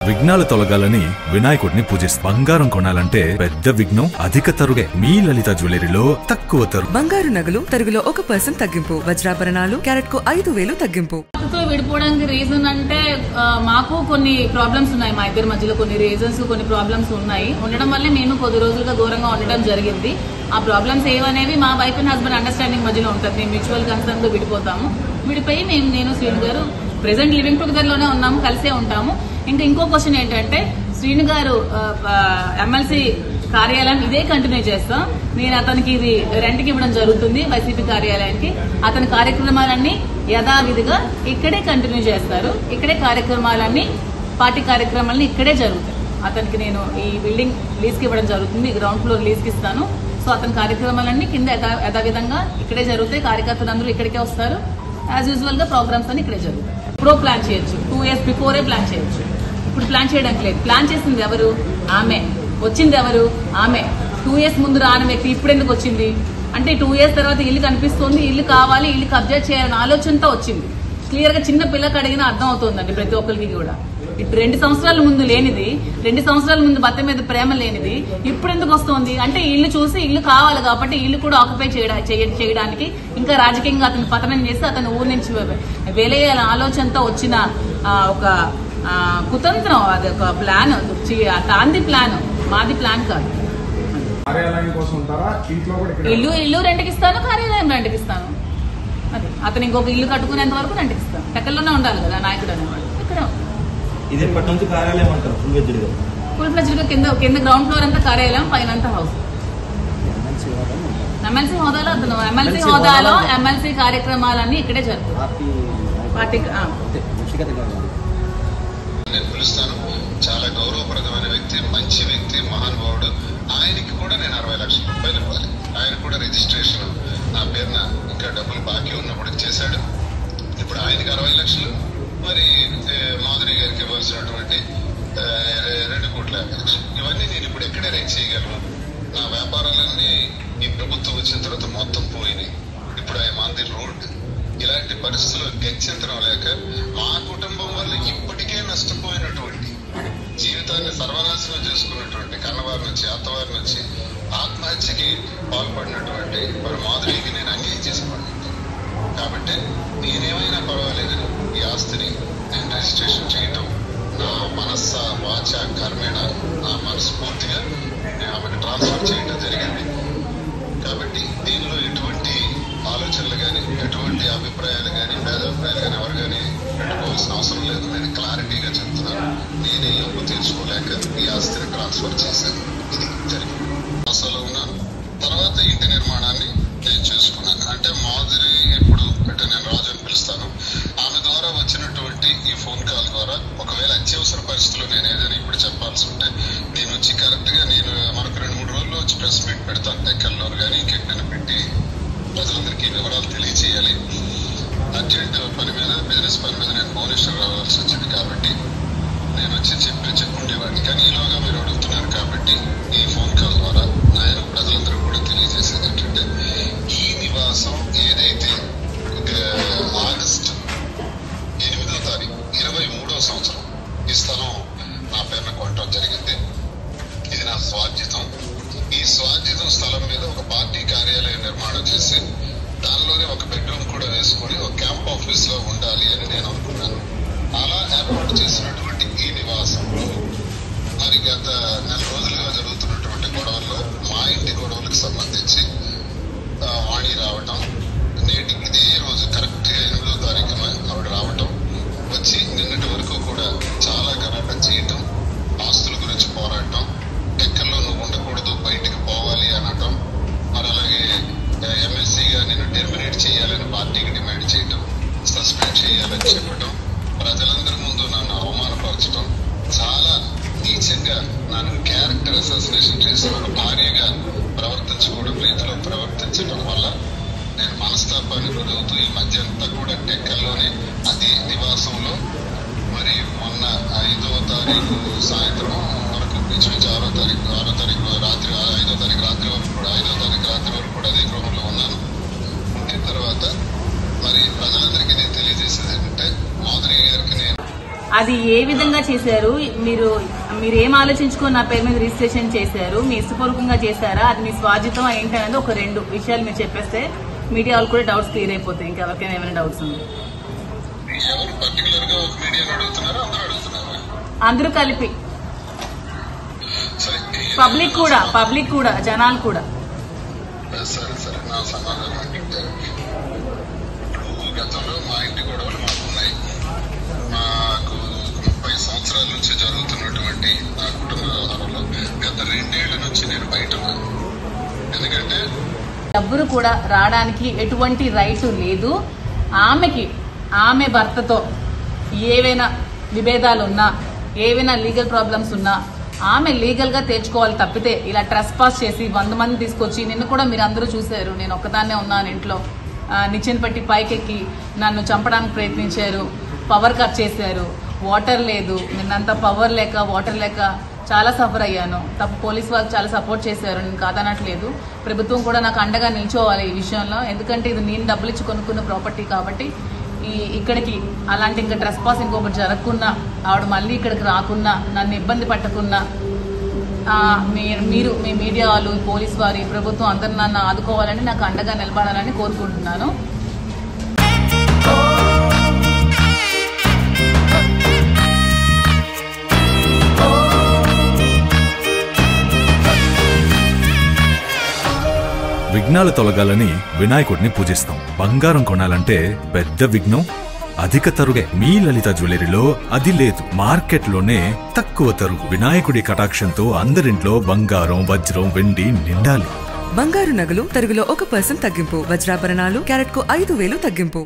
విఘ్నాలు తొలగాలని వినాయకుడిని పూజిస్తారు. బంగారం కొనాలంటే పెద్ద విఘ్నం అధిక తరుగే. మీ లలిత జ్యువెలరీలో తక్కువ తరుగు. బంగారు నగలు తరుగులో 1% తగ్గింపు. వజ్రాభరణాలు క్యారెట్ కు 5,000 తగ్గింపు. విడిపోవడానికి రీజన్ అంటే మాకు కొన్ని ప్రాబ్లమ్స్ ఉన్నాయి. మా ఇద్దరి మధ్యలో కొన్ని రీజన్స్, కొన్ని ప్రాబ్లమ్స్ ఉన్నాయి. ఉండడం వల్లే మేము కొద్ది రోజులుగా దూరంగా ఉండడం జరిగింది. ఆ ప్రాబ్లమ్స్ ఏవనేవి మా వైఫ్ అండ్ హస్బెండ్ అండర్స్టాండింగ్ మధ్యలో ఉంటుంది. మేము మ్యూచువల్ కన్సర్న్ తో విడిపోతాము. విడిపోయి నేను శ్రీను గారు ప్రెసెంట్ లివింగ్ టుగెదర్ లోనే ఉన్నాము, కలిసే ఉంటాము. ఇంకా ఇంకో క్వశ్చన్ ఏంటంటే శ్రీను గారు ఎమ్మెల్సీ కార్యాలయం ఇదే కంటిన్యూ చేస్తాం. నేను అతనికి ఇది రెంట్కి ఇవ్వడం జరుగుతుంది వైసీపీ కార్యాలయానికి. అతని కార్యక్రమాలన్నీ యథావిధిగా ఇక్కడే కంటిన్యూ చేస్తారు. ఇక్కడే కార్యక్రమాలన్నీ పార్టీ కార్యక్రమాలన్నీ ఇక్కడే జరుగుతాయి. అతనికి నేను ఈ బిల్డింగ్ లీజ్కి ఇవ్వడం జరుగుతుంది, గ్రౌండ్ ఫ్లోర్ లీజ్కి ఇస్తాను. సో అతని కార్యక్రమాలన్నీ కింద యథావిధంగా ఇక్కడే జరుగుతాయి. కార్యకర్తలు అందరూ ఇక్కడికే వస్తారు. యాజ్ యూజువల్ గా ప్రోగ్రామ్స్ అన్ని ఇక్కడే జరుగుతాయి. ఇప్పుడు ప్లాన్ చేయొచ్చు, 2 years బిఫోరే ప్లాన్ చేయొచ్చు. ఇప్పుడు ప్లాన్ చేయడానికి లేదు. ప్లాన్ చేసింది ఎవరు? ఆమె. వచ్చింది ఎవరు? ఆమె. 2 years ముందు రాని వ్యక్తి ఇప్పుడు ఎందుకు వచ్చింది అంటే 2 years తర్వాత ఇల్లు కనిపిస్తుంది, ఇల్లు కావాలి, ఇల్లు కబ్జా చేయాలనే ఆలోచనతో వచ్చింది. క్లియర్ గా చిన్న పిల్లకి అడిగినా అర్థం అవుతుందండి ప్రతి ఒక్కరికి కూడా. ఇప్పుడు 2 సంవత్సరాల ముందు లేనిది, 2 సంవత్సరాల ముందు భర్త మీద ప్రేమ లేనిది ఇప్పుడు ఎందుకు వస్తుంది అంటే ఇల్లు చూసి ఇల్లు కావాలి కాబట్టి ఇల్లు కూడా ఆక్యుపై చేయడానికి, ఇంకా రాజకీయంగా అతను పతనం చేసి అతను ఊరి నుంచి వెలేయాల ఆలోచనతో వచ్చిన ఒక కుతంత్రం. అది ఒక ప్లాన్, తాంది ప్లాన్, మాది ప్లాన్ కాదు. ఇల్లు రెంట్కి ఇస్తాను, కార్యాలయం రెంట్కి ఇస్తాను. అది అతను ఇంకొక ఇల్లు కట్టుకునేంత వరకు రెంట్కి ఇస్తాను. ఎక్కడలోనే ఉండాలి కదా నాయకుడు అనేవాడు. ఇక్కడ ఫుల్ ఫ్లెడ్జ్డ్ గా కింద గ్రౌండ్ ఫ్లోర్ అంతా కార్యాలయం, పైన అంతా హౌస్. ఎమ్మెల్సీ హోదాలో అతను ఎమ్మెల్సీ కార్యక్రమాలన్నీ ఇక్కడే జరుగుతాయి. పార్టీకి నేను పిలుస్తాను. చాలా గౌరవప్రదమైన వ్యక్తి, మంచి వ్యక్తి, మహానుభావుడు. ఆయనకి కూడా నేను 60 లక్షల రూపాయలు ఇవ్వాలి. ఆయన కూడా రిజిస్ట్రేషన్ నా పేరున ఇంకా డబ్బులు బాకీ ఉన్నప్పుడు చేశాడు. ఇప్పుడు ఆయనకి 60 లక్షలు, మరి మాధురి గారికి ఇవ్వాల్సినటువంటి 2,50,00,000. ఇవన్నీ నేను ఇప్పుడు ఎక్కడ రేట్ చేయగలను? నా వ్యాపారాలన్నీ ఈ ప్రభుత్వం వచ్చిన తర్వాత మొత్తం పోయినాయి. ఇప్పుడు ఐఎమ్ ఆన్ ది రోడ్. ఇలాంటి పరిస్థితుల్లో గత్యంతరం లేక మా కుటుంబం వల్ల ఇప్పటికే నష్టపోయినటువంటి, జీవితాన్ని సర్వనాశనం చేసుకున్నటువంటి, కన్నవారి నుంచి అత్తవారి నుంచి ఆత్మహత్యకి పాల్పడినటువంటి మరి మాధురికి నేను అన్యాయం చేసేవాడిని. కాబట్టి నేనేమైనా పర్వాలేదని ఈ ఆస్తిని నేను రిజిస్ట్రేషన్ చేయటం నా మనస్స వాచ కర్మేణ, నా మనస్ఫూర్తిగా నేను ఆమెకు ట్రాన్స్ఫర్ చేయటం జరిగింది. కాబట్టి దీనిలో ఎటువంటి ఆలోచనలు కానీ, ఎటువంటి అభిప్రాయాలు కానీ, భేదాభిప్రాయాలు కానీ ఎవరు కానీ పెట్టుకోవాల్సిన అవసరం లేదు. నేను క్లారిటీగా చెప్తున్నాను. నేనే అప్పు తీర్చుకోలేక ఈ ఆస్తిని ట్రాన్స్ఫర్ చేశాను. ఇది జరిగింది. ఆశలో ఉన్నాను. తర్వాత ఇంటి నిర్మాణాన్ని నేను చేసుకున్నాను. అంటే మాధురి ఇప్పుడు అంటే నేను రాజు అని పిలుస్తాను. ఆమె ద్వారా వచ్చినటువంటి ఈ ఫోన్ కాల్ ద్వారా ఒకవేళ అత్యవసర పరిస్థితుల్లో నేను ఏదైనా ఇప్పుడు చెప్పాల్సి ఉంటే నేను వచ్చి కరెక్ట్ గా మనకు 2-3 రోజుల్లో వచ్చి ప్రెస్ మీట్ పెడతాను. టెక్కల్లో కానీ ఇంకెక్కడైనా పెట్టి ప్రజలందరికీ వివరాలు తెలియజేయాలి. అర్జెంట్ పని మీద, బిజినెస్ పని మీద నేను భువనేశ్వర్ రావాల్సి వచ్చింది కాబట్టి నేను వచ్చి చెప్పుండేవాడిని. కానీ ఈలోగా మీరు అడుగుతున్నారు కాబట్టి ఈ ఫోన్ కాల్ ద్వారా నేను ప్రజలందరూ కూడా తెలియజేసేది ఏంటంటే, ఈ నివాసం ఏదైతే ఆగస్టు 8వ తారీఖు 23వ సంవత్సరం ఈ స్థలం నా పేరున కొనడం జరిగింది. ఇది నా స్వార్జితం. ఈ స్వార్జితం స్థలం మీద ఒక పార్టీ కార్యాలయం నిర్మాణం చేసి దానిలోనే ఒక బెడ్రూమ్ కూడా వేసుకుని ఒక క్యాంప్ ఆఫీస్ లో ఉండాలి అని నేను అనుకున్నాను. అలా ఏర్పాటు చేసినటువంటి ఈ నివాసంలో మరి గత 4 రోజులుగా జరుగుతున్నటువంటి గొడవల్లో మా ఇంటి గొడవలకు సంబంధించి వాణి రావటం, నేటికి ఇదే రోజు కరెక్ట్ గా 8వ తారీఖున ఆవిడ రావటం, వచ్చి నిన్నటి వరకు కూడా చాలా గలాటం చేయటం, ఆస్తుల గురించి పోరాటం, టెక్కల్లో నువ్వు ఉండకూడదు బయటికి పోవాలి అనటం, మరి అలాగే ఎమ్మెల్సీగా నేను టెర్మినేట్ చేయాలని పార్టీకి డిమాండ్ చేయటం, సస్పెండ్ చేయాలని చెప్పటం, ప్రజలందరి ముందు నన్ను అవమానపరచడం, చాలా నీచంగా నన్ను క్యారెక్టర్ అసాసినేషన్ చేసి ఒక భార్యగా ప్రవర్తించకూడదు రీతిలో ప్రవర్తించడం వల్ల నేను మనస్తాపాన్ని గురవుతూ ఈ మధ్య అంతా కూడా టెక్కల్లోనే అదే నివాసంలో మరి మొన్న 5వ తారీఖు సాయంత్రం వరకు ఇంచుమించు 6వ తారీఖు రాత్రి 5వ తారీఖు రాత్రి వరకు కూడా 5వ తారీఖు రాత్రి వరకు కూడా అదే గృహంలో ఉన్నాను. ఉండిన తర్వాత మరి ప్రజలందరికీ నేను తెలియజేసేది ఏంటంటే మాధురి గారికి నేను అది ఏ విధంగా చేశారు, మీరు ఏం ఆలోచించుకొని నా పేరు మీద రిజిస్ట్రేషన్ చేశారు, మీ ఇష్టపూర్వకంగా చేశారా, అది మీ స్వాజితం ఏంటనేది ఒక 2 విషయాలు మీరు చెప్పేస్తే మీడియా వాళ్ళు కూడా డౌట్స్ క్లియర్ అయిపోతాయి. ఇంకెవరికైనా ఏమైనా డౌట్స్ ఉంది? అందరూ కలిపి పబ్లిక్ కూడా జనాలు కూడా. గతంలో మా ఇంటి గొడవలు మాకున్నాయి. మాకు 30 సంవత్సరాల నుంచి జరుగుతున్నటువంటి నా కుటుంబ వ్యవహారంలో గత 2 ఏళ్ల నుంచి నేను బయట ఉన్నాను. ఎందుకంటే ఎవరు కూడా రావడానికి ఎటువంటి రైట్ లేదు. ఆమె భర్తతో ఏవైనా విభేదాలు ఉన్నా, ఏవైనా లీగల్ ప్రాబ్లమ్స్ ఉన్నా ఆమె లీగల్ గా తెచ్చుకోవాలి తప్పితే ఇలా ట్రెస్పాస్ చేసి 100 మంది తీసుకొచ్చి, నిన్ను కూడా మీరు అందరూ చూశారు, నేను ఒక్కదాన్నే ఉన్నాను ఇంట్లో, నిచ్చెన పెట్టి పైకెక్కి నన్ను చంపడానికి ప్రయత్నించారు, పవర్ కట్ చేశారు, వాటర్ లేదు, నిన్నంతా పవర్ లేక వాటర్ లేక చాలా సఫర్ అయ్యాను. పోలీస్ వాళ్ళు చాలా సపోర్ట్ చేశారు, నేను కాదనట్లేదు. ప్రభుత్వం కూడా నాకు అండగా నిల్చోవాలి ఈ విషయంలో. ఎందుకంటే ఇది నేను డబ్బులు ఇచ్చి కొనుక్కున్న ప్రాపర్టీ కాబట్టి ఇక్కడికి అలాంటి ఇంకా ట్రెస్పాస్ ఇంకొకటి జరగకున్నా, ఆవిడ మళ్ళీ ఇక్కడికి రాకున్నా, నన్ను ఇబ్బంది పట్టకున్నా మీరు మీ మీడియా వాళ్ళు, పోలీస్ వారి, ప్రభుత్వం అందరూ నన్ను ఆదుకోవాలని, నాకు అండగా నిలబడాలని కోరుకుంటున్నాను. విఘ్నాలు తొలగాలని వినాయకుడిని పూజిస్తాం. బంగారం కొనాలంటే పెద్ద విఘ్నం అధిక తరుగే. మీ లలిత జ్యువెలరీలో అది లేదు. మార్కెట్లోనే తక్కువ తరుగు. వినాయకుడి కటాక్షంతో అందరింట్లో బంగారం, వజ్రం, వెండి నిండాలి. బంగారు నగలు తరుగులో 1% తగ్గింపు. వజ్రాభరణాలు క్యారెట్కు 5,000 తగ్గింపు.